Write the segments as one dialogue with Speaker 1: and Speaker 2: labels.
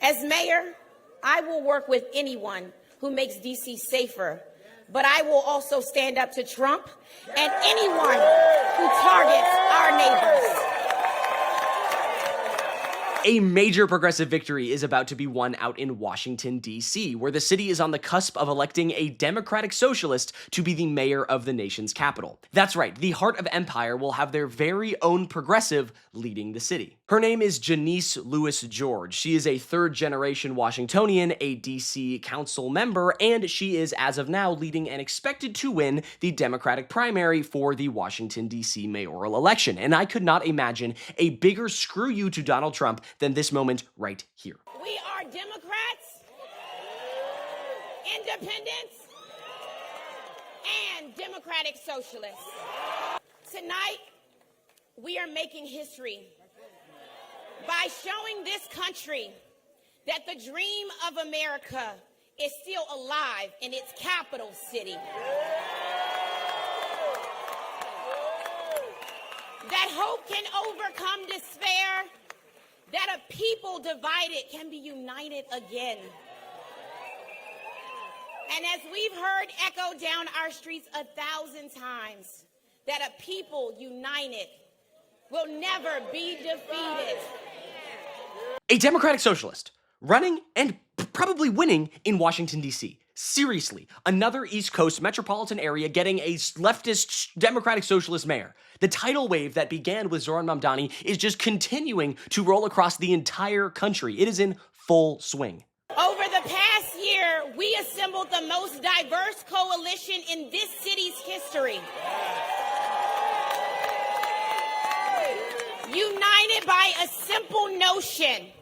Speaker 1: As mayor, I will work with anyone who makes D.C. safer, but I will also stand up to Trump and anyone who targets our neighbors.
Speaker 2: A major progressive victory is about to be won out in Washington, D.C., where the city is on the cusp of electing a Democratic socialist to be the mayor of the nation's capital. That's right, the heart of empire will have their very own progressive leading the city. Her name is Janeese Lewis George. She is a third-generation Washingtonian, a D.C. council member, and she is, as of now, leading and expected to win the Democratic primary for the Washington, D.C. mayoral election. And I could not imagine a bigger screw you to Donald Trump than this moment right here.
Speaker 1: We are Democrats, independents, and democratic socialists. Tonight, we are making history by showing this country that the dream of America is still alive in its capital city. That hope can overcome despair, that a people divided can be united again. And as we've heard echo down our streets 1,000 times, that a people united will never be defeated.
Speaker 2: A Democratic socialist running and probably winning in Washington, D.C. Seriously, another East Coast metropolitan area getting a leftist Democratic Socialist mayor. The tidal wave that began with Zohran Mamdani is just continuing to roll across the entire country. It is in full swing.
Speaker 1: Over the past year, we assembled the most diverse coalition in this city's history. United by a simple notion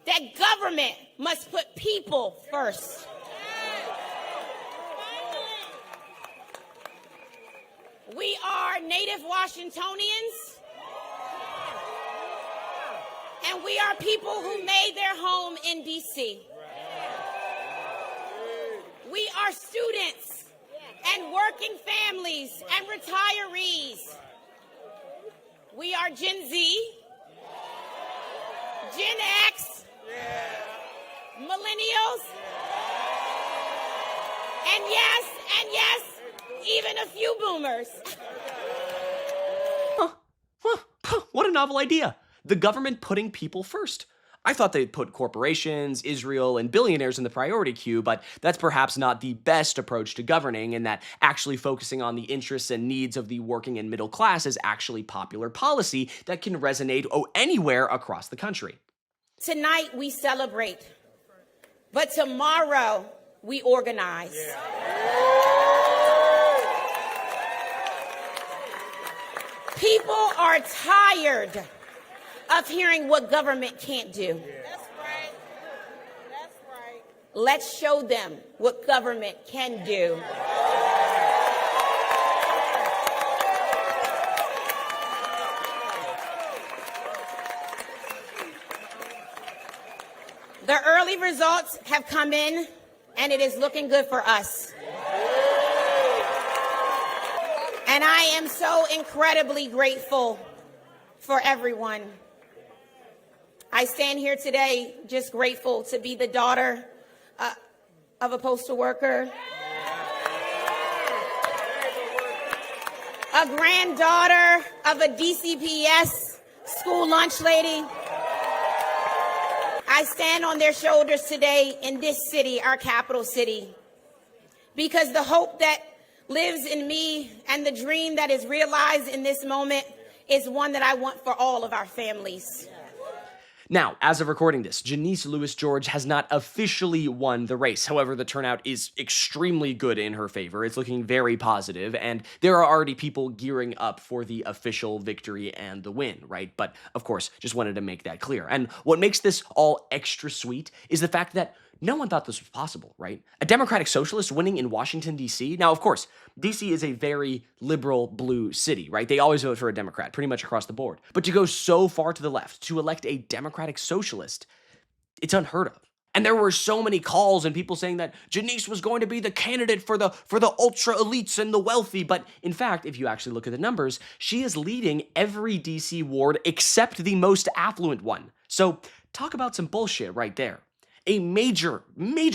Speaker 1: that government must put people first. We are native Washingtonians, and we are people who made their home in D.C. We are students and working families and retirees. We are Gen Z, Gen X, millennials, and yes, even a few boomers.
Speaker 2: What a novel idea. The government putting people first. I thought they'd put corporations, Israel, and billionaires in the priority queue, but that's perhaps not the best approach to governing, and that actually focusing on the interests and needs of the working and middle class is actually popular policy that can resonate anywhere across the country.
Speaker 1: Tonight we celebrate, but tomorrow we organize. People are tired of hearing what government can't do.
Speaker 3: That's right. That's right.
Speaker 1: Let's show them what government can do. The early results have come in, and it is looking good for us. And I am so incredibly grateful for everyone. I stand here today just grateful to be the daughter of a postal worker, a granddaughter of a DCPS school lunch lady. I stand on their shoulders today in this city, our capital city, because the hope that lives in me and the dream that is realized in this moment is one that I want for all of our families.
Speaker 2: Now, as of recording this, Janeese Lewis George has not officially won the race. However, the turnout is extremely good in her favor. It's looking very positive, and there are already people gearing up for the official victory and the win, right? But, of course, just wanted to make that clear. And what makes this all extra sweet is the fact that no one thought this was possible, right? A Democratic socialist winning in Washington, D.C.? Now, of course, D.C. is a very liberal blue city, right? They always vote for a Democrat, pretty much across the board. But to go so far to the left, to elect a Democratic socialist, it's unheard of. And there were so many calls and people saying that Janeese was going to be the candidate for the ultra elites and the wealthy. But in fact, if you actually look at the numbers, she is leading every D.C. ward except the most affluent one. So talk about some bullshit right there. a major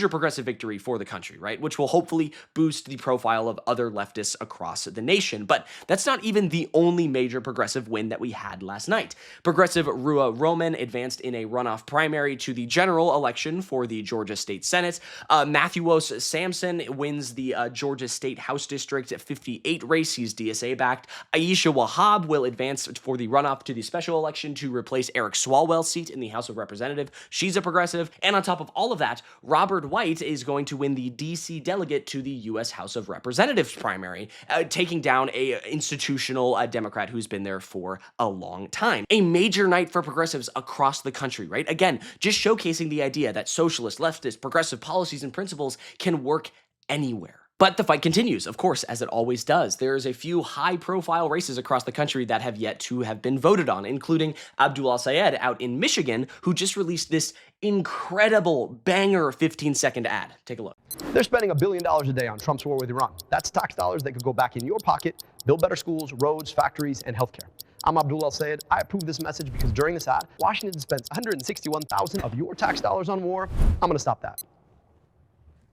Speaker 2: progressive victory for the country, right? Which will hopefully boost the profile of other leftists across the nation. But that's not even the only major progressive win that we had last night. Progressive Rua Roman advanced in a runoff primary to the general election for the Georgia State Senate. Matthews Sampson wins the Georgia State House District 58 race. He's DSA-backed. Aisha Wahab will advance for the runoff to the special election to replace Eric Swalwell's seat in the House of Representatives. She's a progressive. And on top of all of that, Robert White is going to win the D.C. delegate to the U.S. House of Representatives primary, taking down a institutional Democrat who's been there for a long time. A major night for progressives across the country, right? Again, just showcasing the idea that socialist, leftist, progressive policies and principles can work anywhere. But the fight continues, of course, as it always does. There's a few high-profile races across the country that have yet to have been voted on, including Abdul Al-Sayed out in Michigan, who just released this incredible banger 15-second ad. Take a look.
Speaker 4: They're spending $1 billion a day on Trump's war with Iran. That's tax dollars that could go back in your pocket, build better schools, roads, factories, and healthcare. I'm Abdul Al-Sayed. I approve this message because during this ad, Washington spends $161,000 of your tax dollars on war. I'm going to stop that.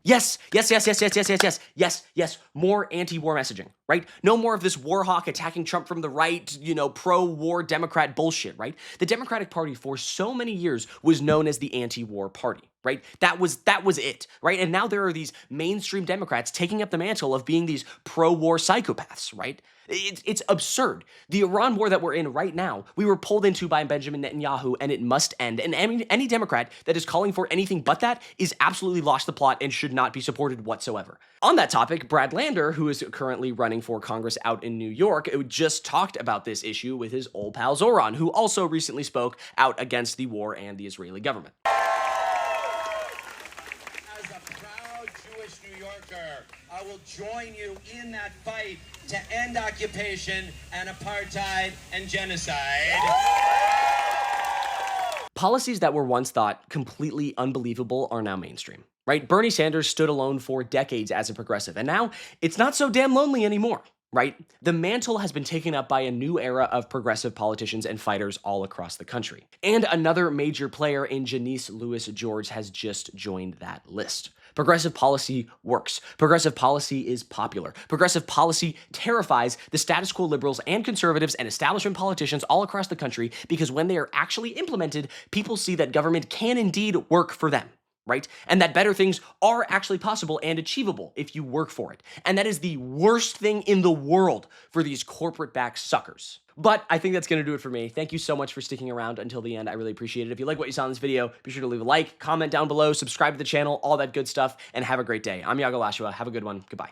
Speaker 2: Yes, more anti-war messaging, right? No more of this war hawk attacking Trump from the right, pro-war Democrat bullshit, right? The Democratic Party for so many years was known as the anti-war party, right? That was it, right? And now there are these mainstream Democrats taking up the mantle of being these pro-war psychopaths, right? It's absurd. The Iran war that we're in right now, we were pulled into by Benjamin Netanyahu, and it must end. And any Democrat that is calling for anything but that is absolutely lost the plot and should not be supported whatsoever. On that topic, Brad Lander, who is currently running for Congress out in New York, just talked about this issue with his old pal Zoran, who also recently spoke out against the war and the Israeli government.
Speaker 5: As a proud Jewish New Yorker, I will join you in that fight to end occupation and apartheid and genocide.
Speaker 2: Policies that were once thought completely unbelievable are now mainstream, right? Bernie Sanders stood alone for decades as a progressive, and now it's not so damn lonely anymore, right? The mantle has been taken up by a new era of progressive politicians and fighters all across the country. And another major player in Janeese Lewis George has just joined that list. Progressive policy works. Progressive policy is popular. Progressive policy terrifies the status quo liberals and conservatives and establishment politicians all across the country because when they are actually implemented, people see that government can indeed work for them, right? And that better things are actually possible and achievable if you work for it. And that is the worst thing in the world for these corporate-backed suckers. But I think that's going to do it for me. Thank you so much for sticking around until the end. I really appreciate it. If you like what you saw in this video, be sure to leave a like, comment down below, subscribe to the channel, all that good stuff, and have a great day. I'm Iago Lashua. Have a good one. Goodbye.